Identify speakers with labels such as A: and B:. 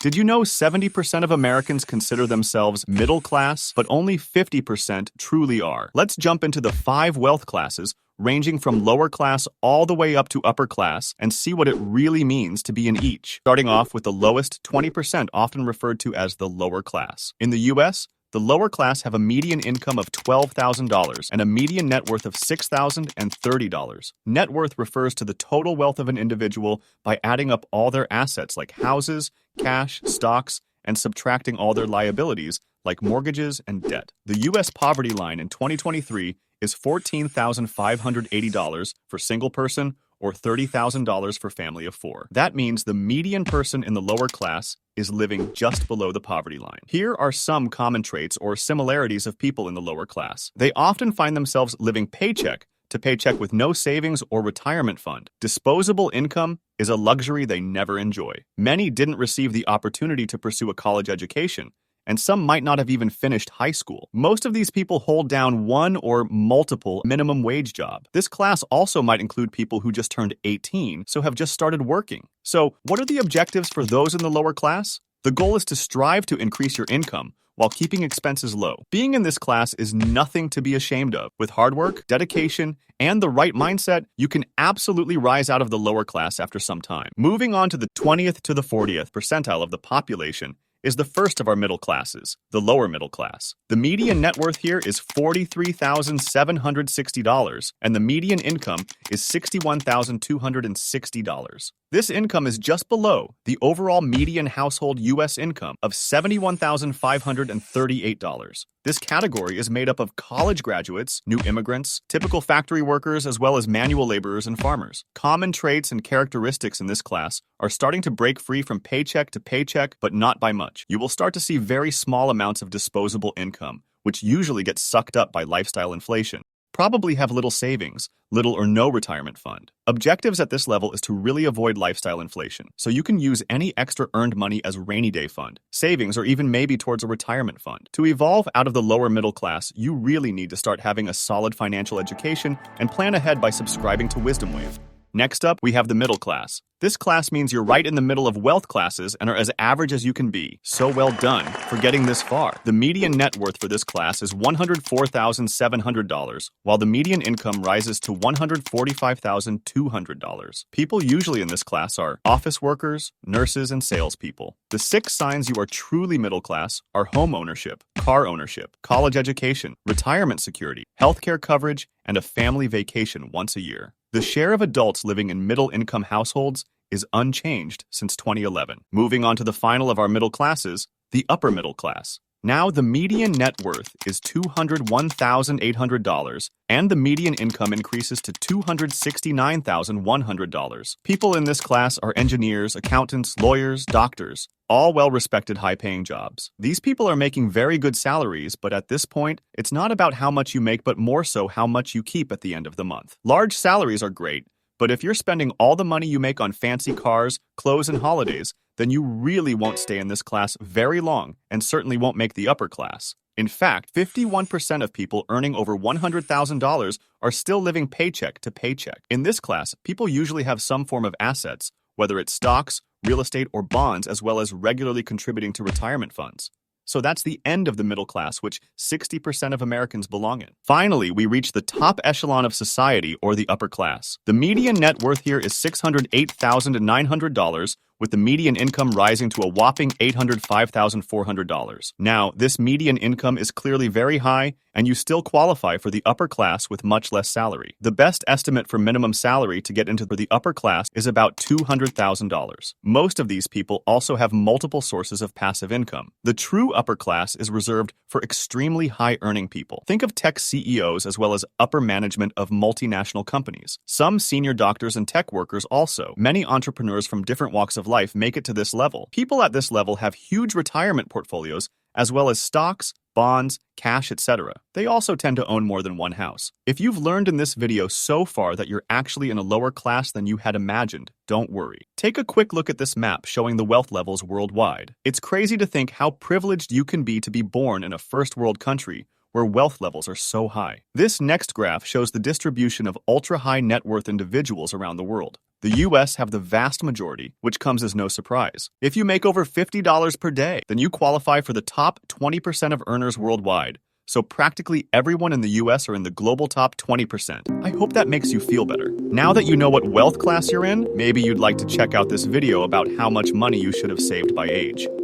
A: Did you know 70% of Americans consider themselves middle class, but only 50% truly are? Let's jump into the 5 wealth classes, ranging from lower class all the way up to upper class, and see what it really means to be in each. Starting off with the lowest 20%, often referred to as the lower class. In the US, the lower class have a median income of $12,000 and a median net worth of $6,030. Net worth refers to the total wealth of an individual by adding up all their assets like houses, cash, stocks, and subtracting all their liabilities like mortgages and debt. The U.S. poverty line in 2023 is $14,580 for single person or $30,000 for family of 4. That means the median person in the lower class is living just below the poverty line. Here are some common traits or similarities of people in the lower class. They often find themselves living paycheck to paycheck with no savings or retirement fund. Disposable income is a luxury they never enjoy. Many didn't receive the opportunity to pursue a college education, and some might not have even finished high school. Most of these people hold down one or multiple minimum wage job. This class also might include people who just turned 18, so have just started working. So, what are the objectives for those in the lower class? The goal is to strive to increase your income while keeping expenses low. Being in this class is nothing to be ashamed of. With hard work, dedication, and the right mindset, you can absolutely rise out of the lower class after some time. Moving on to the 20th to the 40th percentile of the population is the first of our middle classes, the lower middle class. The median net worth here is $43,760, and the median income is $61,260. This income is just below the overall median household U.S. income of $71,538. This category is made up of college graduates, new immigrants, typical factory workers, as well as manual laborers and farmers. Common traits and characteristics in this class are starting to break free from paycheck to paycheck, but not by much. You will start to see very small amounts of disposable income, which usually gets sucked up by lifestyle inflation. Probably have little savings, little or no retirement fund. Objectives at this level is to really avoid lifestyle inflation, so you can use any extra earned money as rainy day fund, savings, or even maybe towards a retirement fund. To evolve out of the lower middle class, you really need to start having a solid financial education and plan ahead by subscribing to Wisdom Wave. Next up, we have the middle class. This class means you're right in the middle of wealth classes and are as average as you can be. So well done for getting this far. The median net worth for this class is $104,700, while the median income rises to $145,200. People usually in this class are office workers, nurses, and salespeople. The 6 signs you are truly middle class are home ownership, car ownership, college education, retirement security, healthcare coverage, and a family vacation once a year. The share of adults living in middle-income households is unchanged since 2011. Moving on to the final of our middle classes, the upper middle class. Now, the median net worth is $201,800, and the median income increases to $269,100. People in this class are engineers, accountants, lawyers, doctors, all well-respected, high-paying jobs. These people are making very good salaries, but at this point, it's not about how much you make, but more so how much you keep at the end of the month. Large salaries are great, but if you're spending all the money you make on fancy cars, clothes, and holidays, then you really won't stay in this class very long and certainly won't make the upper class. In fact, 51% of people earning over $100,000 are still living paycheck to paycheck. In this class, people usually have some form of assets, whether it's stocks, real estate, or bonds, as well as regularly contributing to retirement funds. So that's the end of the middle class, which 60% of Americans belong in. Finally, we reach the top echelon of society, or the upper class. The median net worth here is $608,900, with the median income rising to a whopping $805,400. Now, this median income is clearly very high, and you still qualify for the upper class with much less salary. The best estimate for minimum salary to get into the upper class is about $200,000. Most of these people also have multiple sources of passive income. The true upper class is reserved for extremely high-earning people. Think of tech CEOs as well as upper management of multinational companies. Some senior doctors and tech workers also. Many entrepreneurs from different walks of life make it to this level. People at this level have huge retirement portfolios, as well as stocks, bonds, cash, etc. They also tend to own more than one house. If you've learned in this video so far that you're actually in a lower class than you had imagined, don't worry. Take a quick look at this map showing the wealth levels worldwide. It's crazy to think how privileged you can be to be born in a first world country where wealth levels are so high. This next graph shows the distribution of ultra-high net worth individuals around the world. The US have the vast majority, which comes as no surprise. If you make over $50 per day, then you qualify for the top 20% of earners worldwide. So practically everyone in the US are in the global top 20%. I hope that makes you feel better. Now that you know what wealth class you're in, maybe you'd like to check out this video about how much money you should have saved by age.